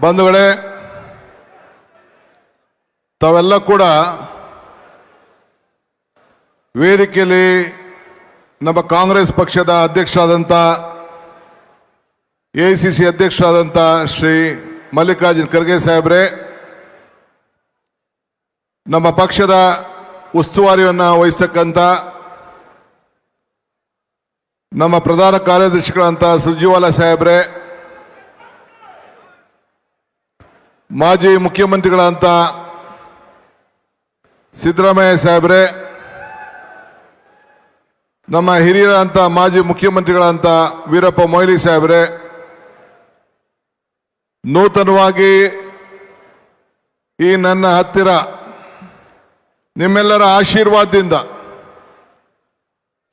ಬಂಧುಗಳೇ, ತಾವೆಲ್ಲ ಕೂಡ ವೇದಿಕೆಯಲ್ಲಿ ನಮ್ಮ ಕಾಂಗ್ರೆಸ್ ಪಕ್ಷದ ಅಧ್ಯಕ್ಷರಾದಂಥ ಎಐಸಿಸಿ ಅಧ್ಯಕ್ಷರಾದಂಥ ಶ್ರೀ ಮಲ್ಲಿಕಾರ್ಜುನ್ ಖರ್ಗೆ ಸಾಹೇಬ್ರೆ, ನಮ್ಮ ಪಕ್ಷದ ಉಸ್ತುವಾರಿಯನ್ನು ವಹಿಸ್ತಕ್ಕಂಥ ನಮ್ಮ ಪ್ರಧಾನ ಕಾರ್ಯದರ್ಶಿಗಳಂತ ಸುರ್ಜೇವಾಲಾ ಸಾಹೇಬ್ರೆ, ಮಾಜಿ ಮುಖ್ಯಮಂತ್ರಿಗಳಂತ ಸಿದ್ದರಾಮಯ್ಯ ಸಾಹೇಬ್ರೆ, ನಮ್ಮ ಹಿರಿಯರಂತ ಮಾಜಿ ಮುಖ್ಯಮಂತ್ರಿಗಳಂತ ವೀರಪ್ಪ ಮೊಯ್ಲಿ ಸಾಹೇಬ್ರೆ, ನೂತನವಾಗಿ ಈ ನನ್ನ ಹತ್ತಿರ ನಿಮ್ಮೆಲ್ಲರ ಆಶೀರ್ವಾದದಿಂದ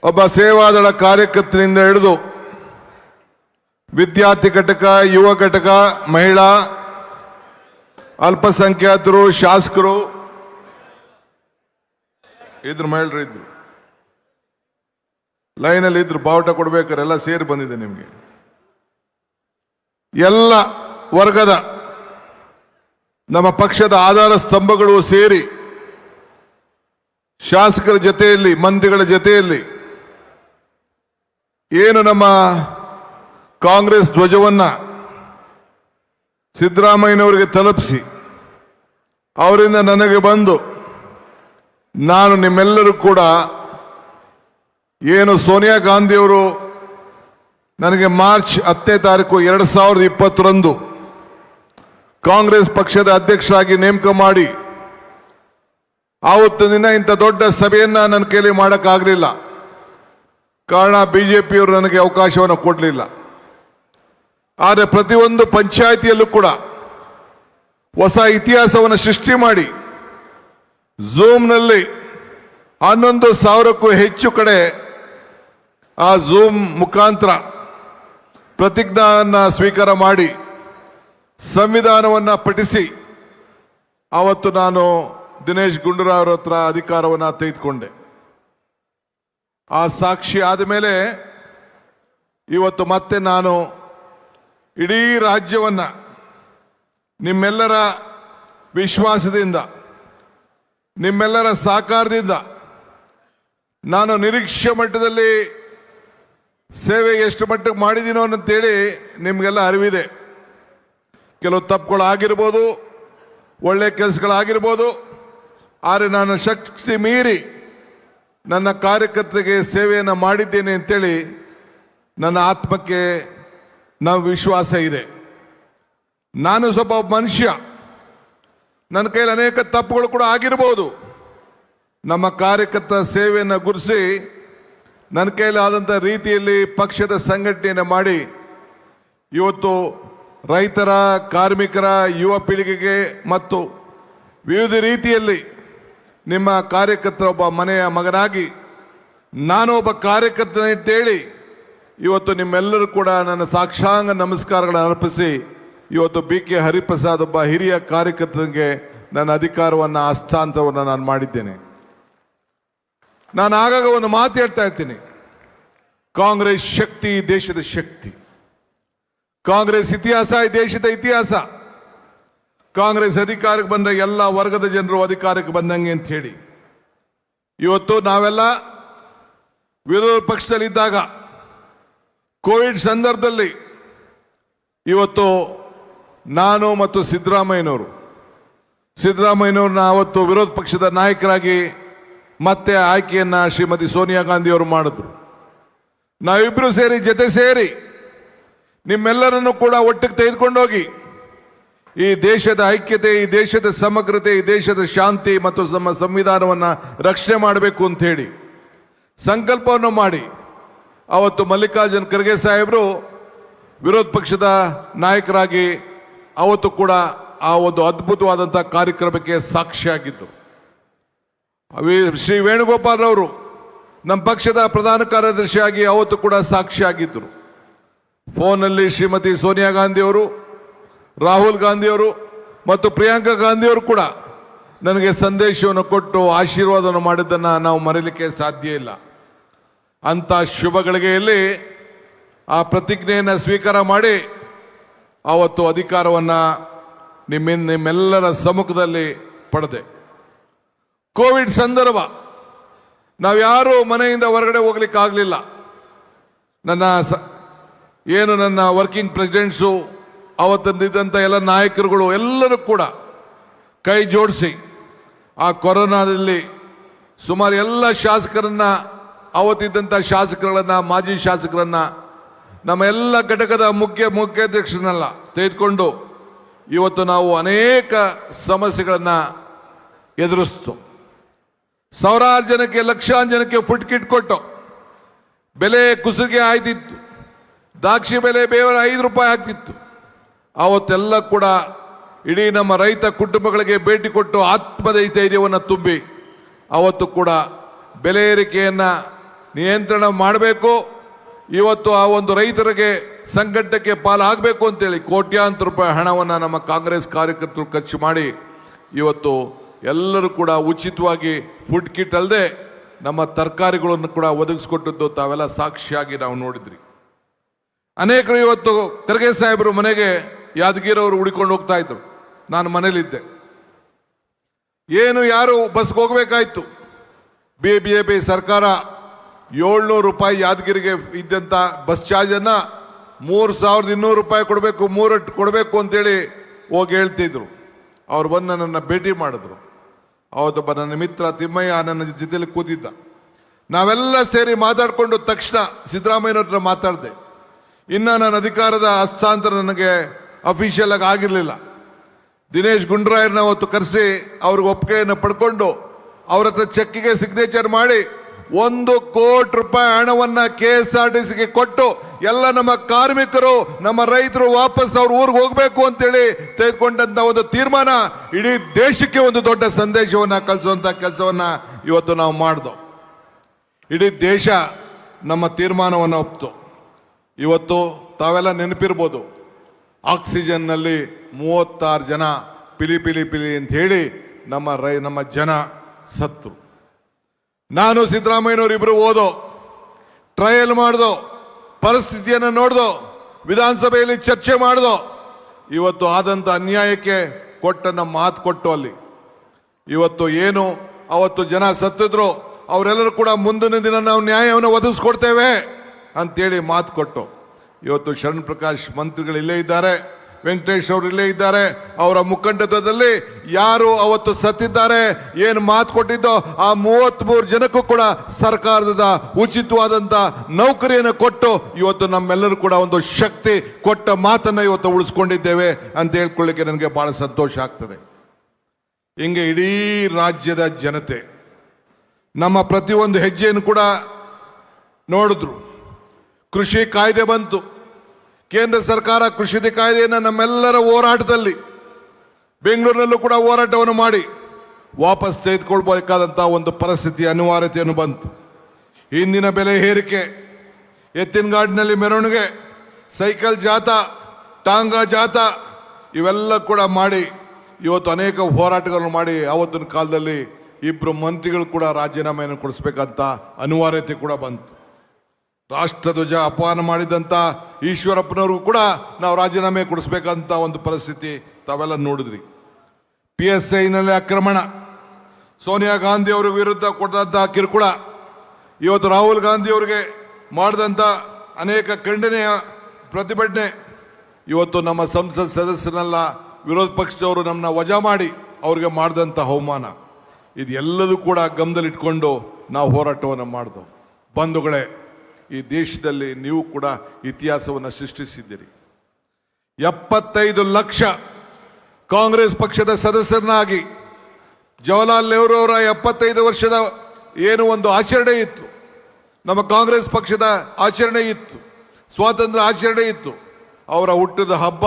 ಒಬ್ಬ ಸೇವಾದಳ ಕಾರ್ಯಕರ್ತರಿಂದ ಹಿಡಿದು ವಿದ್ಯಾರ್ಥಿ ಘಟಕ, ಯುವ ಘಟಕ, ಮಹಿಳಾ, ಅಲ್ಪಸಂಖ್ಯಾತರು, ಶಾಸಕರು ಇದ್ರು, ಮಹಿಳೆಯರು ಇದ್ರು, ಲೈನಲ್ಲಿ ಇದ್ರು, ಬಾವುಟ ಕೊಡ್ಬೇಕಾರೆ ಎಲ್ಲ ಸೇರಿ ಬಂದಿದೆ. ನಿಮಗೆ ಎಲ್ಲ ವರ್ಗದ ನಮ್ಮ ಪಕ್ಷದ ಆಧಾರ ಸ್ತಂಭಗಳು ಸೇರಿ ಶಾಸಕರ ಜೊತೆಯಲ್ಲಿ, ಮಂತ್ರಿಗಳ ಜೊತೆಯಲ್ಲಿ ಏನು ನಮ್ಮ ಕಾಂಗ್ರೆಸ್ ಧ್ವಜವನ್ನ ಸಿದ್ದರಾಮಯ್ಯನವರಿಗೆ ತಲುಪಿಸಿ ಅವರಿಂದ ನನಗೆ ಬಂದು ನಾನು ನಿಮ್ಮೆಲ್ಲರೂ ಕೂಡ ಏನು ಸೋನಿಯಾ ಗಾಂಧಿಯವರು ನನಗೆ ಮಾರ್ಚ್ 10ನೇ ತಾರೀಕು 2020ರಂದು ಕಾಂಗ್ರೆಸ್ ಪಕ್ಷದ ಅಧ್ಯಕ್ಷರಾಗಿ ನೇಮಕ ಮಾಡಿ ಆವತ್ತು ದಿನ ಇಂಥ ದೊಡ್ಡ ಸಭೆಯನ್ನ ನನ್ನ ಕೈಲಿ ಮಾಡೋಕ್ಕಾಗಲಿಲ್ಲ. ಕಾರಣ ಬಿಜೆಪಿಯವರು ನನಗೆ ಅವಕಾಶವನ್ನು ಕೊಡಲಿಲ್ಲ. ಆದರೆ ಪ್ರತಿಯೊಂದು ಪಂಚಾಯಿತಿಯಲ್ಲೂ ಕೂಡ ಹೊಸ ಇತಿಹಾಸವನ್ನು ಸೃಷ್ಟಿ ಮಾಡಿ ಝೂಮ್ನಲ್ಲಿ 11,000ಕ್ಕೂ ಹೆಚ್ಚು ಕಡೆ ಆ ಝೂಮ್ ಮುಖಾಂತರ ಪ್ರತಿಜ್ಞಾನ ಸ್ವೀಕಾರ ಮಾಡಿ ಸಂವಿಧಾನವನ್ನು ಪಠಿಸಿ ಆವತ್ತು ನಾನು ದಿನೇಶ್ ಗುಂಡೂರಾವ್ ಹತ್ರ ಅಧಿಕಾರವನ್ನು ತೆಗೆದುಕೊಂಡೆ. ಆ ಸಾಕ್ಷಿ ಆದಮೇಲೆ ಇವತ್ತು ಮತ್ತೆ ನಾನು ಇಡೀ ರಾಜ್ಯವನ್ನ ನಿಮ್ಮೆಲ್ಲರ ವಿಶ್ವಾಸದಿಂದ, ನಿಮ್ಮೆಲ್ಲರ ಸಹಕಾರದಿಂದ ನಾನು ನಿರೀಕ್ಷೆ ಮಟ್ಟದಲ್ಲಿ ಸೇವೆ ಎಷ್ಟು ಮಟ್ಟಕ್ಕೆ ಮಾಡಿದ್ದೀನೋ ಅಂತೇಳಿ ನಿಮಗೆಲ್ಲ ಅರಿವಿದೆ. ಕೆಲವು ತಪ್ಪುಗಳು ಆಗಿರ್ಬೋದು, ಒಳ್ಳೆ ಕೆಲಸಗಳಾಗಿರ್ಬೋದು, ಆದರೆ ನಾನು ಶಕ್ತಿ ಮೀರಿ ನನ್ನ ಕಾರ್ಯಕರ್ತರಿಗೆ ಸೇವೆಯನ್ನು ಮಾಡಿದ್ದೇನೆ ಅಂತೇಳಿ ನನ್ನ ಆತ್ಮಕ್ಕೆ ವಿಶ್ವಾಸ ಇದೆ. ನಾನು ಸ್ವಲ್ಪ ಮನುಷ್ಯ, ನನ್ನ ಕೈಲಿ ಅನೇಕ ತಪ್ಪುಗಳು ಕೂಡ ಆಗಿರ್ಬೋದು. ನಮ್ಮ ಕಾರ್ಯಕರ್ತರ ಸೇವೆಯನ್ನು ಗುರುಸಿ ನನ್ನ ಕೈಲಾದಂಥ ರೀತಿಯಲ್ಲಿ ಪಕ್ಷದ ಸಂಘಟನೆಯನ್ನು ಮಾಡಿ ಇವತ್ತು ರೈತರ, ಕಾರ್ಮಿಕರ, ಯುವ ಪೀಳಿಗೆಗೆ ಮತ್ತು ವಿವಿಧ ರೀತಿಯಲ್ಲಿ ನಿಮ್ಮ ಕಾರ್ಯಕರ್ತರ ಒಬ್ಬ ಮನೆಯ ಮಗನಾಗಿ ನಾನು ಒಬ್ಬ ಕಾರ್ಯಕರ್ತನ ಅಂತೇಳಿ ಇವತ್ತು ನಿಮ್ಮೆಲ್ಲರೂ ಕೂಡ ನನ್ನ ಸಾಕ್ಷಾಂಗ ನಮಸ್ಕಾರಗಳನ್ನು ಅರ್ಪಿಸಿ ಇವತ್ತು BK ಹರಿಪ್ರಸಾದ್ ಒಬ್ಬ ಹಿರಿಯ ಕಾರ್ಯಕರ್ತನಿಗೆ ನನ್ನ ಅಧಿಕಾರವನ್ನು ಹಸ್ತಾಂತರವನ್ನು ನಾನು ಮಾಡಿದ್ದೇನೆ. ನಾನು ಆಗಾಗ ಒಂದು ಮಾತು ಹೇಳ್ತಾ ಇರ್ತೀನಿ, ಕಾಂಗ್ರೆಸ್ ಶಕ್ತಿ ಈ ದೇಶದ ಶಕ್ತಿ, ಕಾಂಗ್ರೆಸ್ ಇತಿಹಾಸ ಈ ದೇಶದ ಇತಿಹಾಸ, ಕಾಂಗ್ರೆಸ್ ಅಧಿಕಾರಕ್ಕೆ ಬಂದ ಎಲ್ಲ ವರ್ಗದ ಜನರು ಅಧಿಕಾರಕ್ಕೆ ಬಂದಂಗೆ ಅಂತ ಹೇಳಿ ಇವತ್ತು ನಾವೆಲ್ಲ ವಿರೋಧ ಪಕ್ಷದಲ್ಲಿದ್ದಾಗ ಕೋವಿಡ್ ಸಂದರ್ಭದಲ್ಲಿ ಇವತ್ತು ನಾನು ಮತ್ತು ಸಿದ್ದರಾಮಯ್ಯನವ್ರನ್ನ ಅವತ್ತು ವಿರೋಧ ಪಕ್ಷದ ನಾಯಕರಾಗಿ ಮತ್ತೆ ಆಯ್ಕೆಯನ್ನ ಶ್ರೀಮತಿ ಸೋನಿಯಾ ಗಾಂಧಿಯವರು ಮಾಡಿದ್ರು. ನಾವಿಬ್ಬರು ಸೇರಿ ಜೊತೆ ಸೇರಿ ನಿಮ್ಮೆಲ್ಲರನ್ನು ಕೂಡ ಒಟ್ಟಿಗೆ ತೆಗೆದುಕೊಂಡೋಗಿ ಈ ದೇಶದ ಐಕ್ಯತೆ, ಈ ದೇಶದ ಸಮಗ್ರತೆ, ಈ ದೇಶದ ಶಾಂತಿ ಮತ್ತು ನಮ್ಮ ಸಂವಿಧಾನವನ್ನು ರಕ್ಷಣೆ ಮಾಡಬೇಕು ಅಂತ ಹೇಳಿ ಸಂಕಲ್ಪವನ್ನು ಮಾಡಿ ಅವತ್ತು ಮಲ್ಲಿಕಾರ್ಜುನ್ ಖರ್ಗೆ ಸಾಹೇಬರು ವಿರೋಧ ಪಕ್ಷದ ನಾಯಕರಾಗಿ ಅವತ್ತು ಕೂಡ ಆ ಒಂದು ಅದ್ಭುತವಾದಂಥ ಕಾರ್ಯಕ್ರಮಕ್ಕೆ ಸಾಕ್ಷಿಯಾಗಿದ್ದು. ಶ್ರೀ ವೇಣುಗೋಪಾಲ್ ಅವರು ನಮ್ಮ ಪಕ್ಷದ ಪ್ರಧಾನ ಕಾರ್ಯದರ್ಶಿಯಾಗಿ ಅವತ್ತು ಕೂಡ ಸಾಕ್ಷಿಯಾಗಿದ್ದರು. ಫೋನಲ್ಲಿ ಶ್ರೀಮತಿ ಸೋನಿಯಾ ಗಾಂಧಿಯವರು, ರಾಹುಲ್ ಗಾಂಧಿಯವರು ಮತ್ತು ಪ್ರಿಯಾಂಕಾ ಗಾಂಧಿಯವರು ಕೂಡ ನನಗೆ ಸಂದೇಶವನ್ನು ಕೊಟ್ಟು ಆಶೀರ್ವಾದವನ್ನು ಮಾಡಿದ್ದನ್ನು ನಾವು ಮರೆಯಲಿಕ್ಕೆ ಸಾಧ್ಯ ಇಲ್ಲ. ಅಂಥ ಶುಭ ಗಳಿಗೆಯಲ್ಲಿ ಆ ಪ್ರತಿಜ್ಞೆಯನ್ನು ಸ್ವೀಕಾರ ಮಾಡಿ ಆವತ್ತು ಅಧಿಕಾರವನ್ನು ನಿಮ್ಮೆಲ್ಲರ ಸಮ್ಮುಖದಲ್ಲಿ ಪಡೆದೆ. ಕೋವಿಡ್ ಸಂದರ್ಭ ನಾವ್ಯಾರೂ ಮನೆಯಿಂದ ಹೊರಗಡೆ ಹೋಗ್ಲಿಕ್ಕೆ ಆಗಲಿಲ್ಲ. ನನ್ನ ವರ್ಕಿಂಗ್ ಪ್ರೆಸಿಡೆಂಟ್ಸು ಅವತ್ತಂದಿದ್ದಂಥ ಎಲ್ಲ ನಾಯಕರುಗಳು ಎಲ್ಲರೂ ಕೂಡ ಕೈ ಜೋಡಿಸಿ ಆ ಕೊರೋನಾದಲ್ಲಿ ಸುಮಾರು ಎಲ್ಲ ಶಾಸಕರನ್ನ, ಅವತ್ತಿದ್ದಂಥ ಶಾಸಕರನ್ನ, ಮಾಜಿ ಶಾಸಕರನ್ನ, ನಮ್ಮ ಎಲ್ಲ ಘಟಕದ ಮುಖ್ಯಾಧ್ಯಕ್ಷರನ್ನೆಲ್ಲ ತೆಗೆದುಕೊಂಡು ಇವತ್ತು ನಾವು ಅನೇಕ ಸಮಸ್ಯೆಗಳನ್ನು ಎದುರಿಸ್ತು. ಸಾವಿರಾರು ಜನಕ್ಕೆ, ಲಕ್ಷಾಂತರ ಜನಕ್ಕೆ ಫುಡ್ ಕಿಟ್ ಕೊಟ್ಟು ಬೆಲೆ ಕುಸಿಗೆ ಆಯ್ತಿತ್ತು. ದ್ರಾಕ್ಷಿ ಬೆಲೆ ಬೇವರ 5 ರೂಪಾಯಿ ಆಗ್ತಿತ್ತು. ಅವತ್ತೆಲ್ಲ ಕೂಡ ಇಡೀ ನಮ್ಮ ರೈತ ಕುಟುಂಬಗಳಿಗೆ ಭೇಟಿ ಕೊಟ್ಟು ಆತ್ಮಧೈರ್ಯವನ್ನು ತುಂಬಿ ಅವತ್ತು ಕೂಡ ಬೆಲೆ ಏರಿಕೆಯನ್ನು ನಿಯಂತ್ರಣ ಮಾಡಬೇಕು. ಇವತ್ತು ಆ ಒಂದು ರೈತರಿಗೆ ಸಂಕಟಕ್ಕೆ ಪಾಲಾಗಬೇಕು ಅಂತೇಳಿ ಕೋಟ್ಯಾಂತರ ರೂಪಾಯಿ ಹಣವನ್ನು ನಮ್ಮ ಕಾಂಗ್ರೆಸ್ ಕಾರ್ಯಕರ್ತರು ಖರ್ಚು ಮಾಡಿ ಇವತ್ತು ಎಲ್ಲರೂ ಕೂಡ ಉಚಿತವಾಗಿ ಫುಡ್ ಕಿಟ್ ಅಲ್ಲದೆ ನಮ್ಮ ತರಕಾರಿಗಳನ್ನು ಕೂಡ ಒದಗಿಸ್ಕೊಟ್ಟದ್ದು ತಾವೆಲ್ಲ ಸಾಕ್ಷಿಯಾಗಿ ನಾವು ನೋಡಿದ್ರಿ. ಅನೇಕರು ಇವತ್ತು ಖರ್ಗೆ ಸಾಹೇಬರು ಮನೆಗೆ ಯಾದಗಿರವರು ಹುಡುಕೊಂಡು ಹೋಗ್ತಾ ಇದ್ರು. ನಾನು ಮನೇಲಿದ್ದೆ. ಯಾರು ಬಸ್ಗೆ ಹೋಗ್ಬೇಕಾಯ್ತು. BJP ಸರ್ಕಾರ 700 ರೂಪಾಯಿ ಯಾದಗಿರಿಗೆ ಇದ್ದಂಥ ಬಸ್ ಚಾರ್ಜನ್ನು 3200 ರೂಪಾಯಿ ಕೊಡಬೇಕು, 3 ಕೊಡಬೇಕು ಅಂತೇಳಿ ಹೋಗಿ ಹೇಳ್ತಿದ್ರು. ಅವ್ರು ಬಂದು ನನ್ನನ್ನು ಭೇಟಿ ಮಾಡಿದ್ರು. ಅವತ್ತೊಬ್ಬ ನನ್ನ ಮಿತ್ರ ತಿಮ್ಮಯ್ಯ ನನ್ನ ಜೊತೆಲಿ ಕೂತಿದ್ದ. ನಾವೆಲ್ಲ ಸೇರಿ ಮಾತಾಡಿಕೊಂಡು ತಕ್ಷಣ ಸಿದ್ದರಾಮಯ್ಯನವ್ರ ಹತ್ರ ಮಾತಾಡಿದೆ. ಇನ್ನು ನನ್ನ ಅಧಿಕಾರದ ಹಸ್ತಾಂತರ ನನಗೆ ಅಫಿಷಿಯಲ್ ಆಗಿ ಆಗಿರಲಿಲ್ಲ. ದಿನೇಶ್ ಗುಂಡೂರಾಯರನ್ನ ಅವತ್ತು ಕರೆಸಿ ಅವ್ರಿಗೆ ಒಪ್ಪಿಗೆಯನ್ನು ಪಡ್ಕೊಂಡು ಅವ್ರ ಹತ್ರ ಚೆಕ್ಕಿಗೆ ಸಿಗ್ನೇಚರ್ ಮಾಡಿ 1 ಕೋಟಿ ರೂಪಾಯಿ ಹಣವನ್ನು KSRTCಗೆ ಕೊಟ್ಟು ಎಲ್ಲ ನಮ್ಮ ಕಾರ್ಮಿಕರು, ನಮ್ಮ ರೈತರು ವಾಪಸ್ ಅವ್ರ ಊರಿಗೆ ಹೋಗ್ಬೇಕು ಅಂತೇಳಿ ತೆಗೆದುಕೊಂಡಂತ ಒಂದು ತೀರ್ಮಾನ ಇಡೀ ದೇಶಕ್ಕೆ ಒಂದು ದೊಡ್ಡ ಸಂದೇಶವನ್ನು ಕಳಿಸುವಂತ ಕೆಲಸವನ್ನ ಇವತ್ತು ನಾವು ಮಾಡಿದೋ. ಇಡೀ ದೇಶ ನಮ್ಮ ತೀರ್ಮಾನವನ್ನು ಒಪ್ತು. ಇವತ್ತು ತಾವೆಲ್ಲ ನೆನಪಿರ್ಬೋದು, ಆಕ್ಸಿಜನ್ನಲ್ಲಿ 36 ಜನ ಪಿಲಿ ಅಂತ ಹೇಳಿ ನಮ್ಮ ಜನ ಸತ್ರು. ನಾನು ಸಿದ್ದರಾಮಯ್ಯನವರು ಇಬ್ರು ಓದೋ, ಟ್ರಯಲ್ ಮಾಡ್ದೋ, ಪರಿಸ್ಥಿತಿಯನ್ನು ನೋಡ್ದೋ, ವಿಧಾನಸಭೆಯಲ್ಲಿ ಚರ್ಚೆ ಮಾಡ್ದೋ. ಇವತ್ತು ಆದಂಥ ಅನ್ಯಾಯಕ್ಕೆ ಕೊಟ್ಟನ್ನ ಮಾತು ಕೊಟ್ಟು ಅಲ್ಲಿ ಇವತ್ತು ಏನು ಅವತ್ತು ಜನ ಸತ್ತಿದ್ರು ಅವರೆಲ್ಲರೂ ಕೂಡ ಮುಂದಿನ ದಿನ ನಾವು ನ್ಯಾಯವನ್ನು ಒದಗಿಸ್ಕೊಡ್ತೇವೆ ಅಂತೇಳಿ ಮಾತು ಕೊಟ್ಟು ಇವತ್ತು ಶರಣ್ ಪ್ರಕಾಶ್ ಮಂತ್ರಿಗಳು ಇಲ್ಲೇ ಇದ್ದಾರೆ, ವೆಂಕಟೇಶ್ ಅವರು ಇಲ್ಲೇ ಇದ್ದಾರೆ. ಅವರ ಮುಖಂಡತ್ವದಲ್ಲಿ ಯಾರು ಅವತ್ತು ಸತ್ತಿದ್ದಾರೆ, ಏನು ಮಾತು ಕೊಟ್ಟಿದ್ದೋ ಆ 33 ಜನಕ್ಕೂ ಕೂಡ ಸರ್ಕಾರದ ಉಚಿತವಾದಂಥ ನೌಕರಿಯನ್ನು ಕೊಟ್ಟು ಇವತ್ತು ನಮ್ಮೆಲ್ಲರೂ ಕೂಡ ಒಂದು ಶಕ್ತಿ ಕೊಟ್ಟ ಮಾತನ್ನು ಇವತ್ತು ಉಳಿಸ್ಕೊಂಡಿದ್ದೇವೆ ಅಂತ ಹೇಳ್ಕೊಳ್ಳಿಕ್ಕೆ ನನಗೆ ಬಹಳ ಸಂತೋಷ ಆಗ್ತದೆ. ಹಿಂಗೆ ಇಡೀ ರಾಜ್ಯದ ಜನತೆ ನಮ್ಮ ಪ್ರತಿಯೊಂದು ಹೆಜ್ಜೆಯನ್ನು ಕೂಡ ನೋಡಿದ್ರು. ಕೃಷಿ ಕಾಯ್ದೆ ಬಂತು. ಕೇಂದ್ರ ಸರ್ಕಾರ ಕೃಷಿ ಕಾಯ್ದೆಯನ್ನು ನಮ್ಮೆಲ್ಲರ ಹೋರಾಟದಲ್ಲಿ ಬೆಂಗಳೂರಿನಲ್ಲೂ ಕೂಡ ಹೋರಾಟವನ್ನು ಮಾಡಿ ವಾಪಸ್ ತೆಗೆದುಕೊಳ್ಬೇಕಾದಂಥ ಒಂದು ಪರಿಸ್ಥಿತಿ, ಅನಿವಾರ್ಯತೆಯನ್ನು ಬಂತು. ಇಂದಿನ ಬೆಲೆ ಏರಿಕೆ, ಎತ್ತಿನಗಾಡಿನಲ್ಲಿ ಮೆರವಣಿಗೆ, ಸೈಕಲ್ ಜಾಥಾ, ಟಾಂಗಾ ಜಾಥಾ ಇವೆಲ್ಲ ಕೂಡ ಮಾಡಿ ಇವತ್ತು ಅನೇಕ ಹೋರಾಟಗಳನ್ನು ಮಾಡಿ ಆವತ್ತಿನ ಕಾಲದಲ್ಲಿ 2 ಮಂತ್ರಿಗಳು ಕೂಡ ರಾಜೀನಾಮೆಯನ್ನು ಕೊಡಿಸ್ಬೇಕಂತ ಅನಿವಾರ್ಯತೆ ಕೂಡ ಬಂತು. ರಾಷ್ಟ್ರಧ್ವಜ ಅಪಮಾನ ಮಾಡಿದಂಥ ಈಶ್ವರಪ್ಪನವ್ರಿಗೂ ಕೂಡ ನಾವು ರಾಜೀನಾಮೆ ಕೊಡಿಸ್ಬೇಕಂತ ಒಂದು ಪರಿಸ್ಥಿತಿ ತಾವೆಲ್ಲ ನೋಡಿದ್ರಿ. PSIನಲ್ಲಿ ಆಕ್ರಮಣ, ಸೋನಿಯಾ ಗಾಂಧಿ ಅವರ ವಿರುದ್ಧ ಕೊಟ್ಟಂಥ ಕಿರುಕುಳ, ಇವತ್ತು ರಾಹುಲ್ ಗಾಂಧಿ ಅವರಿಗೆ ಮಾಡಿದಂಥ ಅನೇಕ ಖಂಡನೆಯ ಪ್ರತಿಭಟನೆ, ಇವತ್ತು ನಮ್ಮ ಸಂಸತ್ ಸದಸ್ಯರನ್ನೆಲ್ಲ ವಿರೋಧ ಪಕ್ಷದವರು ನಮ್ಮನ್ನ ವಜಾ ಮಾಡಿ ಅವ್ರಿಗೆ ಮಾಡಿದಂಥ ಅವಮಾನ, ಇದೆಲ್ಲದೂ ಕೂಡ ಗಮನದಲ್ಲಿಟ್ಕೊಂಡು ನಾವು ಹೋರಾಟವನ್ನು ಮಾಡಿದೆವು. ಬಂಧುಗಳೇ, ಈ ದೇಶದಲ್ಲಿ ನೀವು ಕೂಡ ಇತಿಹಾಸವನ್ನು ಸೃಷ್ಟಿಸಿದ್ದೀರಿ. 75 ಲಕ್ಷ ಕಾಂಗ್ರೆಸ್ ಪಕ್ಷದ ಸದಸ್ಯರನ್ನಾಗಿ ಜವಾಹರ್ಲಾಲ್ ನೆಹರು ಅವರ 75 ವರ್ಷದ ಏನು ಒಂದು ಆಚರಣೆ ಇತ್ತು, ನಮ್ಮ ಕಾಂಗ್ರೆಸ್ ಪಕ್ಷದ ಆಚರಣೆ ಇತ್ತು, ಸ್ವಾತಂತ್ರ್ಯ ಆಚರಣೆ ಇತ್ತು. ಅವರ ಹುಟ್ಟಿದ ಹಬ್ಬ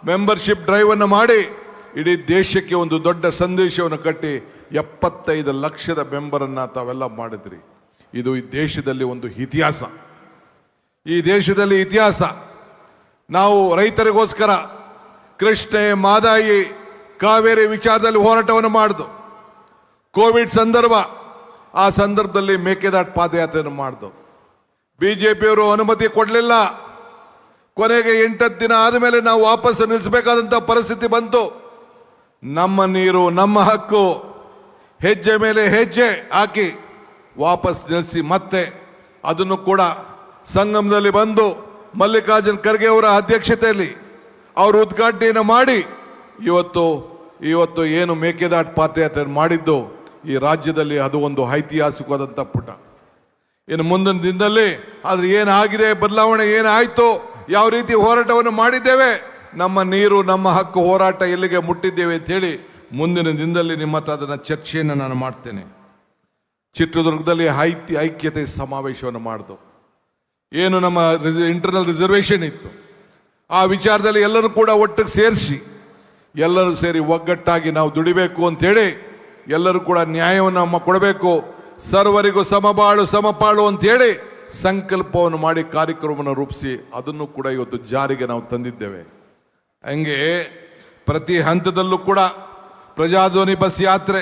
ಮೆಂಬರ್ಶಿಪ್ ಡ್ರೈವನ್ನು ಮಾಡಿ ಇಡೀ ದೇಶಕ್ಕೆ ಒಂದು ದೊಡ್ಡ ಸಂದೇಶವನ್ನು ಕಟ್ಟಿ 75 ಲಕ್ಷದ ಮೆಂಬರನ್ನು ತಾವೆಲ್ಲ ಮಾಡಿದ್ರಿ. ಇದು ಈ ದೇಶದಲ್ಲಿ ಒಂದು ಇತಿಹಾಸ. ಈ ದೇಶದಲ್ಲಿ ಇತಿಹಾಸ. ನಾವು ರೈತರಿಗೋಸ್ಕರ ಕೃಷ್ಣೆ, ಮಾದಾಯಿ, ಕಾವೇರಿ ವಿಚಾರದಲ್ಲಿ ಹೋರಾಟವನ್ನು ಮಾಡಿದ್ದು. ಕೋವಿಡ್ ಸಂದರ್ಭ, ಆ ಸಂದರ್ಭದಲ್ಲಿ ಮೇಕೆದಾಟು ಪಾದಯಾತ್ರೆಯನ್ನು ಮಾಡಿದ್ದು. BJPಯವರು ಅನುಮತಿ ಕೊಡಲಿಲ್ಲ. ಕೊನೆಗೆ 8 ದಿನ ಆದಮೇಲೆ ನಾವು ವಾಪಸ್ ನಿಲ್ಲಿಸಬೇಕಾದಂಥ ಪರಿಸ್ಥಿತಿ ಬಂತು. ನಮ್ಮ ನೀರು ನಮ್ಮ ಹಕ್ಕು ಹೆಜ್ಜೆ ಮೇಲೆ ಹೆಜ್ಜೆ ಹಾಕಿ ವಾಪಸ್ ನಿಲ್ಲಿಸಿ ಮತ್ತೆ ಅದನ್ನು ಕೂಡ ಸಂಗಮದಲ್ಲಿ ಬಂದು ಮಲ್ಲಿಕಾರ್ಜುನ್ ಖರ್ಗೆ ಅವರ ಅಧ್ಯಕ್ಷತೆಯಲ್ಲಿ ಅವರು ಉದ್ಘಾಟನೆಯನ್ನು ಮಾಡಿ ಇವತ್ತು ಏನು ಮೇಕೆದಾಟು ಪಾದಯಾತ್ರೆ ಮಾಡಿದ್ದು ಈ ರಾಜ್ಯದಲ್ಲಿ ಅದು ಒಂದು ಐತಿಹಾಸಿಕವಾದಂಥ ಪುಟ. ಇನ್ನು ಮುಂದಿನ ದಿನದಲ್ಲಿ ಆದ್ರೆ ಏನಾಗಿದೆ, ಬದಲಾವಣೆ ಏನಾಯ್ತು, ಯಾವ ರೀತಿ ಹೋರಾಟವನ್ನು ಮಾಡಿದ್ದೇವೆ, ನಮ್ಮ ನೀರು ನಮ್ಮ ಹಕ್ಕು ಹೋರಾಟ ಎಲ್ಲಿಗೆ ಮುಟ್ಟಿದ್ದೇವೆ ಅಂತೇಳಿ ಮುಂದಿನ ದಿನದಲ್ಲಿ ನಿಮ್ಮ ಹತ್ರ ಅದನ್ನು ಚರ್ಚೆಯನ್ನು ನಾನು ಮಾಡ್ತೇನೆ. ಚಿತ್ರದುರ್ಗದಲ್ಲಿ ಐಕ್ಯತೆ ಸಮಾವೇಶವನ್ನು ಮಾಡಿದು, ಏನು ನಮ್ಮ ಇಂಟರ್ನಲ್ ರಿಸರ್ವೇಷನ್ ಇತ್ತು ಆ ವಿಚಾರದಲ್ಲಿ ಎಲ್ಲರೂ ಕೂಡ ಒಟ್ಟಿಗೆ ಸೇರಿಸಿ ಎಲ್ಲರೂ ಸೇರಿ ಒಗ್ಗಟ್ಟಾಗಿ ನಾವು ದುಡಿಬೇಕು ಅಂತೇಳಿ ಎಲ್ಲರೂ ಕೂಡ ನ್ಯಾಯವನ್ನು ಕೊಡಬೇಕು, ಸರ್ವರಿಗೂ ಸಮಬಾಳು ಸಮಪಾಳು ಅಂತೇಳಿ ಸಂಕಲ್ಪವನ್ನು ಮಾಡಿ ಕಾರ್ಯಕ್ರಮವನ್ನು ರೂಪಿಸಿ ಅದನ್ನು ಕೂಡ ಇವತ್ತು ಜಾರಿಗೆ ನಾವು ತಂದಿದ್ದೇವೆ. ಹಂಗೆ ಪ್ರತಿ ಹಂತದಲ್ಲೂ ಕೂಡ ಪ್ರಜಾಧ್ವನಿ ಬಸ್ ಯಾತ್ರೆ,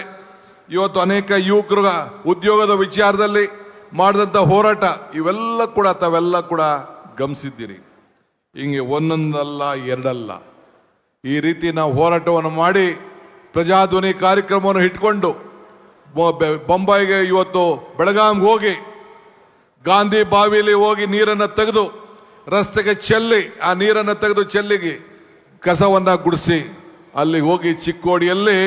ಇವತ್ತು ಅನೇಕ ಯುವಕರು ಉದ್ಯೋಗದ ವಿಚಾರದಲ್ಲಿ ಮಾಡಿದಂಥ ಹೋರಾಟ ತಾವೆಲ್ಲ ಕೂಡ ಗಮನಿಸಿದ್ದೀರಿ. ಹಿಂಗೆ ಒಂದೊಂದಲ್ಲ ಎರಡಲ್ಲ, ಈ ರೀತಿ ನಾವು ಹೋರಾಟವನ್ನು ಮಾಡಿ ಪ್ರಜಾಧ್ವನಿ ಕಾರ್ಯಕ್ರಮವನ್ನು ಇಟ್ಕೊಂಡು ಬೊಂಬಾಯಿಗೆ ಇವತ್ತು ಬೆಳಗಾಂಗೆ ಹೋಗಿ ಗಾಂಧಿ ಬಾವಿಯಲ್ಲಿ ಹೋಗಿ ನೀರನ್ನು ತೆಗೆದು ರಸ್ತೆಗೆ ಚೆಲ್ಲಿ ಆ ನೀರನ್ನು ತೆಗೆದು ಚೆಲ್ಲಿಗೆ ಕಸವನ್ನು ಗುಡಿಸಿ ಅಲ್ಲಿ ಹೋಗಿ ಚಿಕ್ಕೋಡಿಯಲ್ಲಿ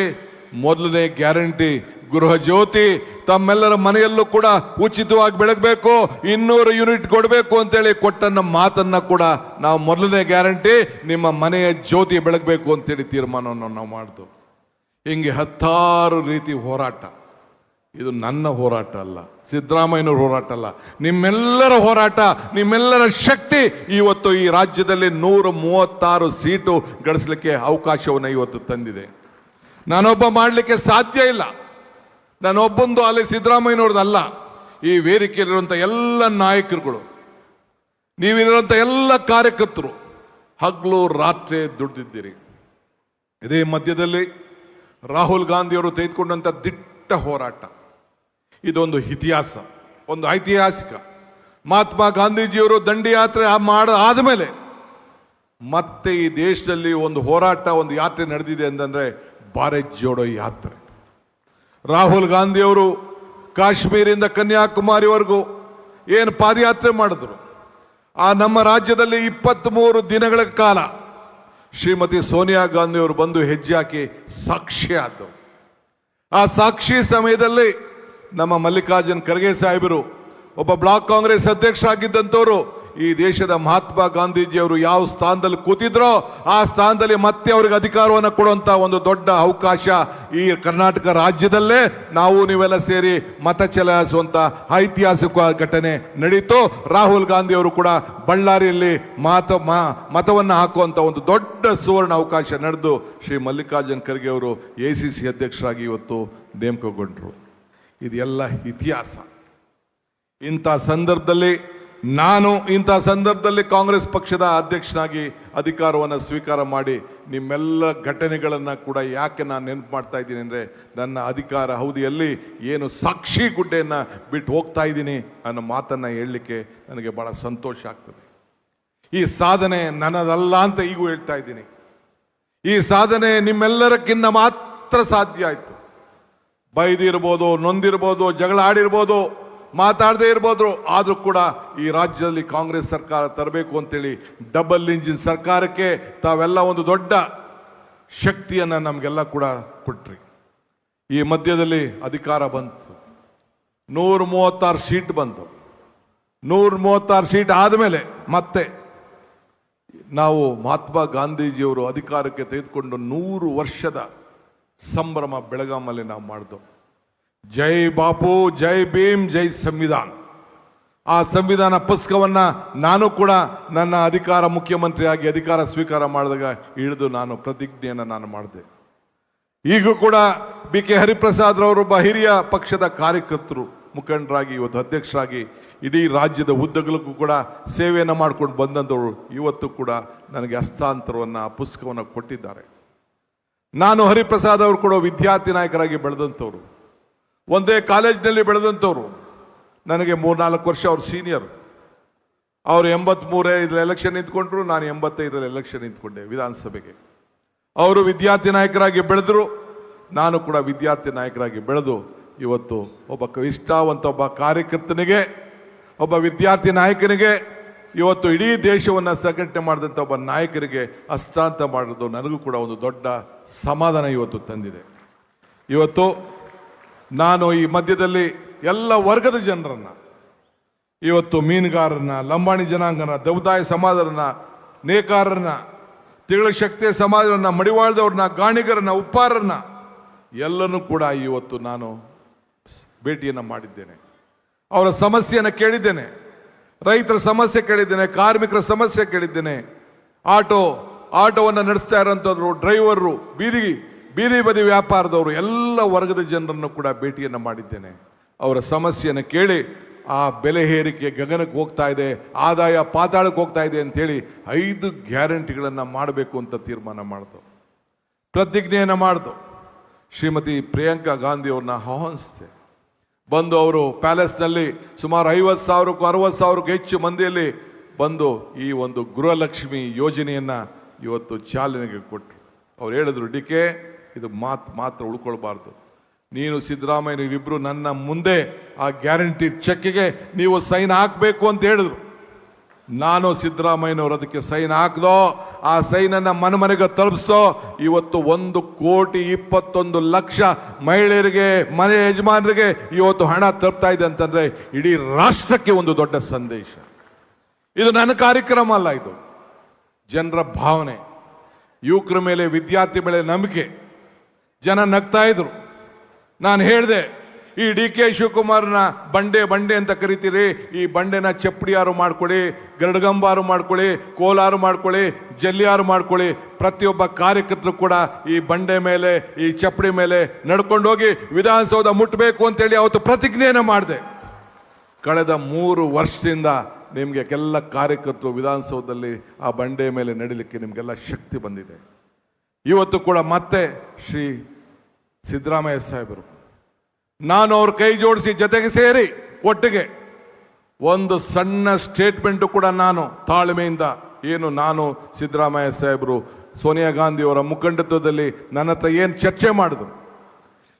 ಮೊದಲನೇ ಗ್ಯಾರಂಟಿ ಗೃಹ ಜ್ಯೋತಿ ತಮ್ಮೆಲ್ಲರ ಮನೆಯಲ್ಲೂ ಕೂಡ ಉಚಿತವಾಗಿ ಬೆಳಗಬೇಕು, 200 ಯೂನಿಟ್ ಕೊಡಬೇಕು ಅಂತೇಳಿ ಕೊಟ್ಟನ್ನ ಮಾತನ್ನ ಕೂಡ ನಾವು ಮೊದಲನೇ ಗ್ಯಾರಂಟಿ ನಿಮ್ಮ ಮನೆಯ ಜ್ಯೋತಿ ಬೆಳಗಬೇಕು ಅಂತೇಳಿ ತೀರ್ಮಾನವನ್ನು ನಾವು ಮಾಡಿದ್ವು. ಹಿಂಗೆ 10 ರೀತಿ ಹೋರಾಟ. ಇದು ನನ್ನ ಹೋರಾಟ ಅಲ್ಲ, ಸಿದ್ದರಾಮಯ್ಯನವ್ರ ಹೋರಾಟ ಅಲ್ಲ, ನಿಮ್ಮೆಲ್ಲರ ಹೋರಾಟ, ನಿಮ್ಮೆಲ್ಲರ ಶಕ್ತಿ ಇವತ್ತು ಈ ರಾಜ್ಯದಲ್ಲಿ 136 ಸೀಟು ಗಳಿಸಲಿಕ್ಕೆ ಅವಕಾಶವನ್ನು ಇವತ್ತು ತಂದಿದೆ. ನಾನೊಬ್ಬ ಮಾಡಲಿಕ್ಕೆ ಸಾಧ್ಯ ಇಲ್ಲ, ನಾನೊಬ್ಬಂದು ಅಲ್ಲಿ ಸಿದ್ದರಾಮಯ್ಯನವ್ರದ್ದಲ್ಲ. ಈ ವೇದಿಕೆಯಲ್ಲಿರುವಂಥ ಎಲ್ಲ ನಾಯಕರುಗಳು, ನೀವಿರುವಂಥ ಎಲ್ಲ ಕಾರ್ಯಕರ್ತರು ಹಗಲು ರಾತ್ರಿ ದುಡ್ದಿದ್ದೀರಿ. ಇದೇ ಮಧ್ಯದಲ್ಲಿ ರಾಹುಲ್ ಗಾಂಧಿಯವರು ತೆಗೆದುಕೊಂಡಂಥ ದಿಟ್ಟ ಹೋರಾಟ, ಇದೊಂದು ಇತಿಹಾಸ, ಒಂದು ಐತಿಹಾಸಿಕ. ಮಹಾತ್ಮ ಗಾಂಧೀಜಿಯವರು ದಂಡಿ ಯಾತ್ರೆ ಆದಮೇಲೆ ಮತ್ತೆ ಈ ದೇಶದಲ್ಲಿ ಒಂದು ಹೋರಾಟ, ಒಂದು ಯಾತ್ರೆ ನಡೆದಿದೆ ಅಂತಂದ್ರೆ ಭಾರತ್ ಜೋಡೋ ಯಾತ್ರೆ. ರಾಹುಲ್ ಗಾಂಧಿಯವರು ಕಾಶ್ಮೀರಿಂದ ಕನ್ಯಾಕುಮಾರಿವರೆಗೂ ಏನು ಪಾದಯಾತ್ರೆ ಮಾಡಿದ್ರು, ಆ ನಮ್ಮ ರಾಜ್ಯದಲ್ಲಿ 23 ದಿನಗಳ ಕಾಲ ಶ್ರೀಮತಿ ಸೋನಿಯಾ ಗಾಂಧಿಯವರು ಬಂದು ಹೆಜ್ಜೆ ಹಾಕಿ ಸಾಕ್ಷಿ ಆದರು. ಆ ಸಾಕ್ಷಿ ಸಮಯದಲ್ಲಿ ನಮ್ಮ ಮಲ್ಲಿಕಾರ್ಜುನ್ ಖರ್ಗೆ ಸಾಹೇಬರು ಒಬ್ಬ ಬ್ಲಾಕ್ ಕಾಂಗ್ರೆಸ್ ಅಧ್ಯಕ್ಷರಾಗಿದ್ದಂಥವರು ಈ ದೇಶದ ಮಹಾತ್ಮ ಗಾಂಧೀಜಿಯವರು ಯಾವ ಸ್ಥಾನದಲ್ಲಿ ಕೂತಿದ್ರೋ ಆ ಸ್ಥಾನದಲ್ಲಿ ಮತ್ತೆ ಅವರಿಗೆ ಅಧಿಕಾರವನ್ನು ಕೊಡುವಂತ ಒಂದು ದೊಡ್ಡ ಅವಕಾಶ ಈ ಕರ್ನಾಟಕ ರಾಜ್ಯದಲ್ಲೇ ನಾವು ನೀವೆಲ್ಲ ಸೇರಿ ಮತ ಚಲಾಯಿಸುವಂತ ಐತಿಹಾಸಿಕ ಘಟನೆ ನಡೀತು. ರಾಹುಲ್ ಗಾಂಧಿ ಅವರು ಕೂಡ ಬಳ್ಳಾರಿಯಲ್ಲಿ ಮತವನ್ನು ಹಾಕುವಂತ ಒಂದು ದೊಡ್ಡ ಸುವರ್ಣ ಅವಕಾಶ ನಡೆದು ಶ್ರೀ ಮಲ್ಲಿಕಾರ್ಜುನ್ ಖರ್ಗೆ ಅವರು ACC ಅಧ್ಯಕ್ಷರಾಗಿ ಇವತ್ತು ನೇಮಕಗೊಂಡರು. ಇದೆಲ್ಲ ಇತಿಹಾಸ. ಇಂಥ ಸಂದರ್ಭದಲ್ಲಿ ಕಾಂಗ್ರೆಸ್ ಪಕ್ಷದ ಅಧ್ಯಕ್ಷನಾಗಿ ಅಧಿಕಾರವನ್ನು ಸ್ವೀಕಾರ ಮಾಡಿ ನಿಮ್ಮೆಲ್ಲ ಘಟನೆಗಳನ್ನು ಕೂಡ ಯಾಕೆ ನಾನು ನೆನಪು ಮಾಡ್ತಾ ಇದ್ದೀನಿ ಅಂದರೆ, ನನ್ನ ಅಧಿಕಾರ ಅವಧಿಯಲ್ಲಿ ಏನು ಸಾಕ್ಷಿ ಗುಡ್ಡೆಯನ್ನು ಬಿಟ್ಟು ಹೋಗ್ತಾ ಇದ್ದೀನಿ ಅನ್ನೋ ಮಾತನ್ನು ಹೇಳಲಿಕ್ಕೆ ನನಗೆ ಬಹಳ ಸಂತೋಷ ಆಗ್ತದೆ. ಈ ಸಾಧನೆ ನನ್ನದಲ್ಲ ಅಂತ ಈಗೂ ಹೇಳ್ತಾ ಇದ್ದೀನಿ. ಈ ಸಾಧನೆ ನಿಮ್ಮೆಲ್ಲರಕ್ಕಿಂತ ಮಾತ್ರ ಸಾಧ್ಯ ಆಯಿತು. ಬೈದಿರ್ಬೋದು, ನೊಂದಿರ್ಬೋದು, ಜಗಳ ಆಡಿರ್ಬೋದು, ಮಾತಾಡದೇ ಇರ್ಬೋದು, ಆದರೂ ಕೂಡ ಈ ರಾಜ್ಯದಲ್ಲಿ ಕಾಂಗ್ರೆಸ್ ಸರ್ಕಾರ ತರಬೇಕು ಅಂತೇಳಿ ಡಬಲ್ ಇಂಜಿನ್ ಸರ್ಕಾರಕ್ಕೆ ತಾವೆಲ್ಲ ಒಂದು ದೊಡ್ಡ ಶಕ್ತಿಯನ್ನು ನಮಗೆಲ್ಲ ಕೂಡ ಕೊಟ್ರಿ. ಈ ಮಧ್ಯದಲ್ಲಿ ಅಧಿಕಾರ ಬಂತು, 136 ಸೀಟ್ ಬಂತು. 136 ಸೀಟ್ ಆದಮೇಲೆ ಮತ್ತೆ ನಾವು ಮಹಾತ್ಮ ಗಾಂಧೀಜಿಯವರು ಅಧಿಕಾರಕ್ಕೆ ತೆಗೆದುಕೊಂಡು 100 ವರ್ಷದ ಸಂಭ್ರಮ ಬೆಳಗಾಮಲ್ಲಿ ನಾವು ಮಾಡಿದೆವು. ಜೈ ಬಾಪು, ಜೈ ಭೀಮ್, ಜೈ ಸಂವಿಧಾನ. ಆ ಸಂವಿಧಾನ ಪುಸ್ತಕವನ್ನ ನಾನು ಕೂಡ ನನ್ನ ಮುಖ್ಯಮಂತ್ರಿಯಾಗಿ ಅಧಿಕಾರ ಸ್ವೀಕಾರ ಮಾಡಿದಾಗ ಹಿಡಿದು ನಾನು ಪ್ರತಿಜ್ಞೆಯನ್ನು ನಾನು ಮಾಡಿದೆ. ಈಗೂ ಕೂಡ BK ಹರಿಪ್ರಸಾದ್ ರವರೊಬ್ಬ ಹಿರಿಯ ಪಕ್ಷದ ಕಾರ್ಯಕರ್ತರು, ಮುಖಂಡರಾಗಿ ಇವತ್ತು ಅಧ್ಯಕ್ಷರಾಗಿ ಇಡೀ ರಾಜ್ಯದ ಉದ್ದಗಲಕ್ಕೂ ಕೂಡ ಸೇವೆಯನ್ನು ಮಾಡ್ಕೊಂಡು ಬಂದಂಥವರು ಇವತ್ತು ಕೂಡ ನನಗೆ ಹಸ್ತಾಂತರವನ್ನು ಆ ಪುಸ್ತಕವನ್ನು ಕೊಟ್ಟಿದ್ದಾರೆ. ನಾನು ಹರಿಪ್ರಸಾದ್ ಅವರು ಕೂಡ ವಿದ್ಯಾರ್ಥಿ ನಾಯಕರಾಗಿ ಬೆಳೆದಂಥವ್ರು, ಒಂದೇ ಕಾಲೇಜಿನಲ್ಲಿ ಬೆಳೆದಂಥವ್ರು. ನನಗೆ 3-4 ವರ್ಷ ಅವ್ರು ಸೀನಿಯರ್. ಅವರು 83 ಎಲೆಕ್ಷನ್ ನಿಂತ್ಕೊಂಡ್ರು, ನಾನು 85 ಎಲೆಕ್ಷನ್ ನಿಂತ್ಕೊಂಡೆ ವಿಧಾನಸಭೆಗೆ. ಅವರು ವಿದ್ಯಾರ್ಥಿ ನಾಯಕರಾಗಿ ಬೆಳೆದರು, ನಾನು ಕೂಡ ವಿದ್ಯಾರ್ಥಿ ನಾಯಕರಾಗಿ ಬೆಳೆದು ಇವತ್ತು ಒಬ್ಬ ನಿಷ್ಠಾವಂತ ಒಬ್ಬ ಕಾರ್ಯಕರ್ತನಿಗೆ, ಒಬ್ಬ ವಿದ್ಯಾರ್ಥಿ ನಾಯಕನಿಗೆ, ಇವತ್ತು ಇಡೀ ದೇಶವನ್ನು ಸಂಘಟನೆ ಮಾಡಿದಂಥ ಒಬ್ಬ ನಾಯಕರಿಗೆ ಹಸ್ತಾಂತರ ಮಾಡೋದು ನನಗೂ ಕೂಡ ಒಂದು ದೊಡ್ಡ ಸಮಾಧಾನ ಇವತ್ತು ತಂದಿದೆ. ಇವತ್ತು ನಾನು ಈ ಮಧ್ಯದಲ್ಲಿ ಎಲ್ಲ ವರ್ಗದ ಜನರನ್ನ, ಇವತ್ತು ಮೀನುಗಾರರನ್ನ, ಲಂಬಾಣಿ ಜನಾಂಗನ, ದೌದಾಯ ಸಮಾಜರನ್ನ, ನೇಕಾರರನ್ನ, ತಿಗಳ ಶಕ್ತಿಯ ಸಮಾಜರನ್ನ, ಮಡಿವಾಳದವ್ರನ್ನ, ಗಾಣಿಗರನ್ನ, ಉಪ್ಪಾರರನ್ನ ಎಲ್ಲನೂ ಕೂಡ ಇವತ್ತು ನಾನು ಭೇಟಿಯನ್ನು ಮಾಡಿದ್ದೇನೆ. ಅವರ ಸಮಸ್ಯೆಯನ್ನು ಕೇಳಿದ್ದೇನೆ, ರೈತರ ಸಮಸ್ಯೆ ಕೇಳಿದ್ದೇನೆ, ಕಾರ್ಮಿಕರ ಸಮಸ್ಯೆ ಕೇಳಿದ್ದೇನೆ, ಆಟೋವನ್ನು ನಡೆಸ್ತಾ ಇರೋಂಥವ್ರು, ಡ್ರೈವರು, ಬೀದಿ ಬದಿ ವ್ಯಾಪಾರದವರು, ಎಲ್ಲ ವರ್ಗದ ಜನರನ್ನು ಕೂಡ ಭೇಟಿಯನ್ನು ಮಾಡಿದ್ದೇನೆ. ಅವರ ಸಮಸ್ಯೆಯನ್ನು ಕೇಳಿ ಆ ಬೆಲೆ ಏರಿಕೆ ಗಗನಕ್ಕೆ ಹೋಗ್ತಾ ಇದೆ, ಆದಾಯ ಪಾತಾಳಕ್ಕೆ ಹೋಗ್ತಾ ಇದೆ ಅಂತೇಳಿ 5 ಗ್ಯಾರಂಟಿಗಳನ್ನು ಮಾಡಬೇಕು ಅಂತ ತೀರ್ಮಾನ ಮಾಡ್ದು, ಪ್ರತಿಜ್ಞೆಯನ್ನು ಮಾಡ್ದು. ಶ್ರೀಮತಿ ಪ್ರಿಯಾಂಕಾ ಗಾಂಧಿ ಅವ್ರನ್ನ ಆಹ್ವಾನಿಸಿದೆ. ಬಂದು ಅವರು ಪ್ಯಾಲೇಸ್ನಲ್ಲಿ ಸುಮಾರು 50,000ಕ್ಕೂ 60,000ಕ್ಕೂ ಹೆಚ್ಚು ಮಂದಿಯಲ್ಲಿ ಬಂದು ಈ ಒಂದು ಗೃಹಲಕ್ಷ್ಮಿ ಯೋಜನೆಯನ್ನು ಇವತ್ತು ಚಾಲನೆಗೆ ಕೊಟ್ಟರು. ಅವ್ರು ಹೇಳಿದ್ರು, ಡಿಕೆ ಇದು ಮಾತ್ರ ಉಳ್ಕೊಳ್ಬಾರ್ದು, ನೀನು ಸಿದ್ದರಾಮಯ್ಯನವರಿಬ್ಬರು ನನ್ನ ಮುಂದೆ ಆ ಗ್ಯಾರಂಟಿ ಚೆಕ್ಗೆ ನೀವು ಸೈನ್ ಹಾಕಬೇಕು ಅಂತ ಹೇಳಿದ್ರು. ನಾನು ಸಿದ್ದರಾಮಯ್ಯನವರು ಅದಕ್ಕೆ ಸೈನ್ ಹಾಕ್ದೋ, ಆ ಸೈನನ್ನು ಮನೆಗೆ ತಲುಪಿಸೋ. ಇವತ್ತು 1,21,00,000 ಮಹಿಳೆಯರಿಗೆ, ಮನೆ ಯಜಮಾನರಿಗೆ ಇವತ್ತು ಹಣ ತಲುಪ್ತಾ ಇದೆ ಅಂತಂದ್ರೆ ಇಡೀ ರಾಷ್ಟ್ರಕ್ಕೆ ಒಂದು ದೊಡ್ಡ ಸಂದೇಶ. ಇದು ನನ್ನ ಕಾರ್ಯಕ್ರಮ ಅಲ್ಲ, ಇದು ಜನರ ಭಾವನೆ. ಯುವಕರ ಮೇಲೆ, ವಿದ್ಯಾರ್ಥಿ ಮೇಲೆ ನಂಬಿಕೆ. ಜನ ನಗ್ತಾ ಇದ್ರು. ನಾನು ಹೇಳಿದೆ, ಈ ಡಿ ಕೆ ಶಿವಕುಮಾರ್ನ ಬಂಡೆ ಅಂತ ಕರಿತೀರಿ, ಈ ಬಂಡೆನ ಚಪ್ಪಡಿಯಾರು ಮಾಡ್ಕೊಳ್ಳಿ, ಗರಡಗಂಬಾರು ಮಾಡ್ಕೊಳ್ಳಿ, ಕೋಲಾರು ಮಾಡ್ಕೊಳ್ಳಿ, ಜಲ್ಲಿಯಾರು ಮಾಡ್ಕೊಳ್ಳಿ. ಪ್ರತಿಯೊಬ್ಬ ಕಾರ್ಯಕರ್ತರು ಕೂಡ ಈ ಬಂಡೆ ಮೇಲೆ, ಈ ಚಪ್ಪಡಿ ಮೇಲೆ ನಡ್ಕೊಂಡು ಹೋಗಿ ವಿಧಾನಸೌಧ ಮುಟ್ಟಬೇಕು ಅಂತೇಳಿ ಅವತ್ತು ಪ್ರತಿಜ್ಞೆಯನ್ನು ಮಾಡಿದೆ. ಕಳೆದ 3 ವರ್ಷದಿಂದ ನಿಮಗೆ ಎಲ್ಲ ಕಾರ್ಯಕರ್ತರು ವಿಧಾನಸೌಧದಲ್ಲಿ ಆ ಬಂಡೆ ಮೇಲೆ ನಡಿಲಿಕ್ಕೆ ನಿಮಗೆಲ್ಲ ಶಕ್ತಿ ಬಂದಿದೆ. ಇವತ್ತು ಕೂಡ ಮತ್ತೆ ಶ್ರೀ ಸಿದ್ದರಾಮಯ್ಯ ಸಾಹೇಬರು, ನಾನು ಅವ್ರ ಕೈ ಜೋಡಿಸಿ ಜೊತೆಗೆ ಸೇರಿ ಒಟ್ಟಿಗೆ ಒಂದು ಸಣ್ಣ ಸ್ಟೇಟ್ಮೆಂಟು ಕೂಡ ನಾನು ತಾಳ್ಮೆಯಿಂದ, ನಾನು ಸಿದ್ದರಾಮಯ್ಯ ಸಾಹೇಬರು ಸೋನಿಯಾ ಗಾಂಧಿ ಅವರ ಮುಖಂಡತ್ವದಲ್ಲಿ ನನ್ನ ಹತ್ರ ಏನು ಚರ್ಚೆ ಮಾಡಿದ್ರು,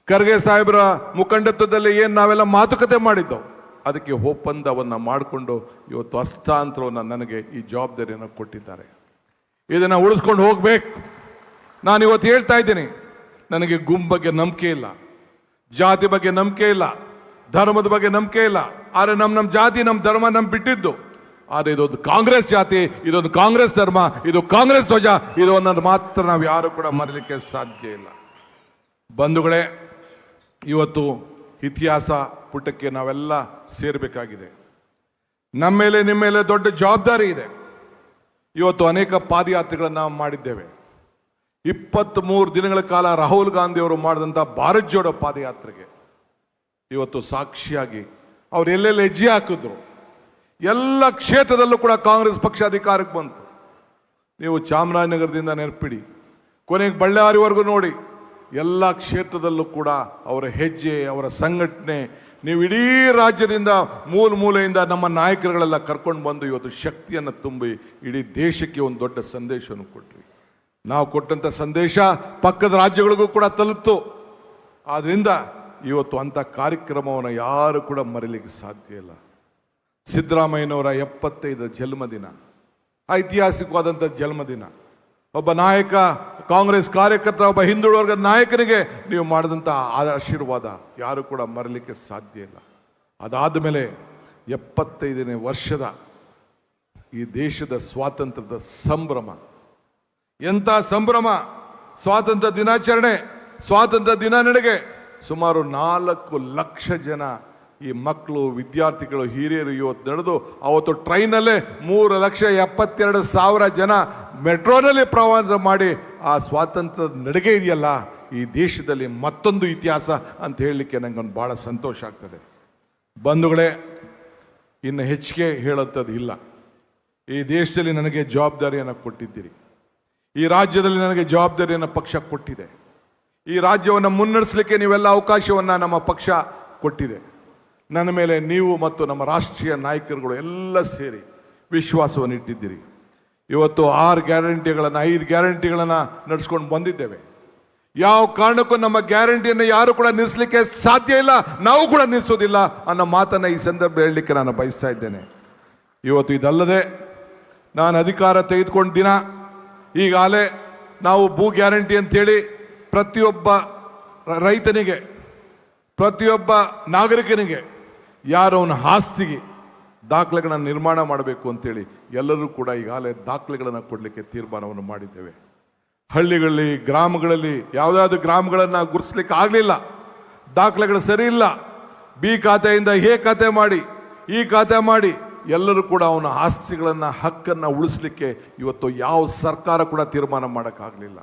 ಖರ್ಗೆ ಸಾಹೇಬರ ಮುಖಂಡತ್ವದಲ್ಲಿ ನಾವೆಲ್ಲ ಮಾತುಕತೆ ಮಾಡಿದ್ದೋ, ಅದಕ್ಕೆ ಒಪ್ಪಂದವನ್ನು ಮಾಡಿಕೊಂಡು ಇವತ್ತು ಹಸ್ತಾಂತರವನ್ನು ನನಗೆ ಈ ಜವಾಬ್ದಾರಿಯನ್ನು ಕೊಟ್ಟಿದ್ದಾರೆ. ಇದನ್ನು ಉಳಿಸ್ಕೊಂಡು ಹೋಗ್ಬೇಕು. ನಾನು ಇವತ್ತು ಹೇಳ್ತಾ ಇದ್ದೀನಿ, ನನಗೆ ಗುಂಪು ಬಗ್ಗೆ ನಂಬಿಕೆ ಇಲ್ಲ, ಜಾತಿ ಬಗ್ಗೆ ನಂಬಿಕೆ ಇಲ್ಲ, ಧರ್ಮದ ಬಗ್ಗೆ ನಂಬಿಕೆ ಇಲ್ಲ. ಆದರೆ ನಮ್ಮ ಜಾತಿ, ನಮ್ಮ ಧರ್ಮ ಬಿಟ್ಟಿದ್ದು. ಆದರೆ ಇದೊಂದು ಕಾಂಗ್ರೆಸ್ ಜಾತಿ, ಇದೊಂದು ಕಾಂಗ್ರೆಸ್ ಧರ್ಮ, ಇದು ಕಾಂಗ್ರೆಸ್ ಧ್ವಜ, ಇದು ಅನ್ನೋದು ಮಾತ್ರ ನಾವು ಯಾರು ಕೂಡ ಮರೀಲಿಕ್ಕೆ ಸಾಧ್ಯ ಇಲ್ಲ. ಬಂಧುಗಳೇ, ಇವತ್ತು ಇತಿಹಾಸ ಪುಟಕ್ಕೆ ನಾವೆಲ್ಲ ಸೇರಬೇಕಾಗಿದೆ. ನಮ್ಮ ಮೇಲೆ, ನಿಮ್ಮ ಮೇಲೆ ದೊಡ್ಡ ಜವಾಬ್ದಾರಿ ಇದೆ. ಇವತ್ತು ಅನೇಕ ಪಾದಯಾತ್ರೆಗಳನ್ನು ನಾವು ಮಾಡಿದ್ದೇವೆ. 23 ದಿನಗಳ ಕಾಲ ರಾಹುಲ್ ಗಾಂಧಿ ಅವರು ಮಾಡಿದಂಥ ಭಾರತ್ ಜೋಡೋ ಪಾದಯಾತ್ರೆಗೆ ಇವತ್ತು ಸಾಕ್ಷಿಯಾಗಿ ಅವ್ರು ಎಲ್ಲೆಲ್ಲಿ ಹೆಜ್ಜೆ ಹಾಕಿದ್ರು. ಎಲ್ಲ ಕ್ಷೇತ್ರದಲ್ಲೂ ಕೂಡ ಕಾಂಗ್ರೆಸ್ ಪಕ್ಷ ಅಧಿಕಾರಕ್ಕೆ ಬಂತು. ನೀವು ಚಾಮರಾಜನಗರದಿಂದ ನೆನಪಿಡಿ, ಕೊನೆಗೆ ಬಳ್ಳಾರಿವರೆಗೂ ನೋಡಿ, ಎಲ್ಲ ಕ್ಷೇತ್ರದಲ್ಲೂ ಕೂಡ ಅವರ ಹೆಜ್ಜೆ, ಅವರ ಸಂಘಟನೆ, ನೀವು ಇಡೀ ರಾಜ್ಯದಿಂದ ಮೂಲೆಯಿಂದ ನಮ್ಮ ನಾಯಕರುಗಳೆಲ್ಲ ಕರ್ಕೊಂಡು ಬಂದು ಇವತ್ತು ಶಕ್ತಿಯನ್ನು ತುಂಬಿ ಇಡೀ ದೇಶಕ್ಕೆ ಒಂದು ದೊಡ್ಡ ಸಂದೇಶವನ್ನು ಕೊಟ್ರಿ. ನಾವು ಕೊಟ್ಟಂಥ ಸಂದೇಶ ಪಕ್ಕದ ರಾಜ್ಯಗಳಿಗೂ ಕೂಡ ತಲುಪ್ತು. ಆದ್ರಿಂದ ಇವತ್ತು ಅಂಥ ಕಾರ್ಯಕ್ರಮವನ್ನು ಯಾರು ಕೂಡ ಮರೀಲಿಕ್ಕೆ ಸಾಧ್ಯ ಇಲ್ಲ. ಸಿದ್ದರಾಮಯ್ಯನವರ 75 ಜನ್ಮದಿನ, ಐತಿಹಾಸಿಕವಾದಂಥ ಜನ್ಮದಿನ. ಒಬ್ಬ ನಾಯಕ, ಕಾಂಗ್ರೆಸ್ ಕಾರ್ಯಕರ್ತ, ಒಬ್ಬ ಹಿಂದುಳಿದ ವರ್ಗದ ನಾಯಕನಿಗೆ ನೀವು ಮಾಡಿದಂಥ ಆಶೀರ್ವಾದ ಯಾರು ಕೂಡ ಮರೀಲಿಕ್ಕೆ ಸಾಧ್ಯ ಇಲ್ಲ. ಅದಾದ ಮೇಲೆ 75ನೇ ವರ್ಷದ ಈ ದೇಶದ ಸ್ವಾತಂತ್ರ್ಯದ ಸಂಭ್ರಮ, ಎಂಥ ಸಂಭ್ರಮ! ಸ್ವಾತಂತ್ರ್ಯ ದಿನಾಚರಣೆ, ಸ್ವಾತಂತ್ರ್ಯ ದಿನ ನಡೆಗೆ ಸುಮಾರು 4 ಲಕ್ಷ ಜನ ಈ ಮಕ್ಕಳು, ವಿದ್ಯಾರ್ಥಿಗಳು, ಹಿರಿಯರು ಇವತ್ತು ನಡೆದು, ಅವತ್ತು ಟ್ರೈನಲ್ಲೇ 3,72,000 ಜನ ಮೆಟ್ರೋನಲ್ಲಿ ಪ್ರವಾಸ ಮಾಡಿ ಆ ಸ್ವಾತಂತ್ರ್ಯದ ನಡಿಗೆ ಇದೆಯಲ್ಲ, ಈ ದೇಶದಲ್ಲಿ ಮತ್ತೊಂದು ಇತಿಹಾಸ ಅಂತ ಹೇಳಲಿಕ್ಕೆ ನನಗೊಂದು ಭಾಳ ಸಂತೋಷ ಆಗ್ತದೆ. ಬಂಧುಗಳೇ, ಇನ್ನು ಹೆಚ್ಚಿಗೆ ಹೇಳೋಂಥದ್ದು ಇಲ್ಲ. ಈ ದೇಶದಲ್ಲಿ ನನಗೆ ಜವಾಬ್ದಾರಿಯನ್ನು ಕೊಟ್ಟಿದ್ದೀರಿ. ಈ ರಾಜ್ಯದಲ್ಲಿ ನನಗೆ ಜವಾಬ್ದಾರಿಯನ್ನು ಪಕ್ಷ ಕೊಟ್ಟಿದೆ. ಈ ರಾಜ್ಯವನ್ನು ಮುನ್ನಡೆಸಲಿಕ್ಕೆ ನೀವೆಲ್ಲ ಅವಕಾಶವನ್ನು ನಮ್ಮ ಪಕ್ಷ ಕೊಟ್ಟಿದೆ. ನನ್ನ ಮೇಲೆ ನೀವು ಮತ್ತು ನಮ್ಮ ರಾಷ್ಟ್ರೀಯ ನಾಯಕರುಗಳು ಎಲ್ಲ ಸೇರಿ ವಿಶ್ವಾಸವನ್ನು ಇಟ್ಟಿದ್ದೀರಿ. ಇವತ್ತು 6 ಗ್ಯಾರಂಟಿಗಳನ್ನು 5 ಗ್ಯಾರಂಟಿಗಳನ್ನು ನಡೆಸ್ಕೊಂಡು ಬಂದಿದ್ದೇವೆ. ಯಾವ ಕಾರಣಕ್ಕೂ ನಮ್ಮ ಗ್ಯಾರಂಟಿಯನ್ನು ಯಾರು ಕೂಡ ನಿಲ್ಲಿಸಲಿಕ್ಕೆ ಸಾಧ್ಯ ಇಲ್ಲ, ನಾವು ಕೂಡ ನಿಲ್ಲಿಸೋದಿಲ್ಲ ಅನ್ನೋ ಮಾತನ್ನ ಈ ಸಂದರ್ಭ ಹೇಳಲಿಕ್ಕೆ ನಾನು ಬಯಸ್ತಾ ಇದ್ದೇನೆ. ಇವತ್ತು ಇದಲ್ಲದೆ ನಾನು ಅಧಿಕಾರ ತೆಗೆದುಕೊಂಡ ದಿನ ಈಗಾಗಲೇ ನಾವು ಭೂ ಗ್ಯಾರಂಟಿ ಅಂತೇಳಿ ಪ್ರತಿಯೊಬ್ಬ ರೈತನಿಗೆ, ಪ್ರತಿಯೊಬ್ಬ ನಾಗರಿಕನಿಗೆ ಯಾರು ಅವನ ಆಸ್ತಿಗೆ ದಾಖಲೆಗಳನ್ನು ನಿರ್ಮಾಣ ಮಾಡಬೇಕು ಅಂತೇಳಿ ಎಲ್ಲರೂ ಕೂಡ ಈಗಾಗಲೇ ದಾಖಲೆಗಳನ್ನು ಕೊಡಲಿಕ್ಕೆ ತೀರ್ಮಾನವನ್ನು ಮಾಡಿದ್ದೇವೆ. ಹಳ್ಳಿಗಳಲ್ಲಿ, ಗ್ರಾಮಗಳಲ್ಲಿ ಯಾವುದಾದ್ರು ಗ್ರಾಮಗಳನ್ನು ಗುರುತಿಸ್ಲಿಕ್ಕೆ ಆಗಲಿಲ್ಲ, ದಾಖಲೆಗಳು ಸರಿ ಇಲ್ಲ, ಬಿ ಖಾತೆಯಿಂದ ಎ ಖಾತೆ ಮಾಡಿ, ಈ ಖಾತೆ ಮಾಡಿ, ಎಲ್ಲರೂ ಕೂಡ ಅವನ ಆಸ್ತಿಗಳನ್ನು ಹಕ್ಕನ್ನು ಉಳಿಸ್ಲಿಕ್ಕೆ ಇವತ್ತು ಯಾವ ಸರ್ಕಾರ ಕೂಡ ತೀರ್ಮಾನ ಮಾಡೋಕ್ಕಾಗಲಿಲ್ಲ.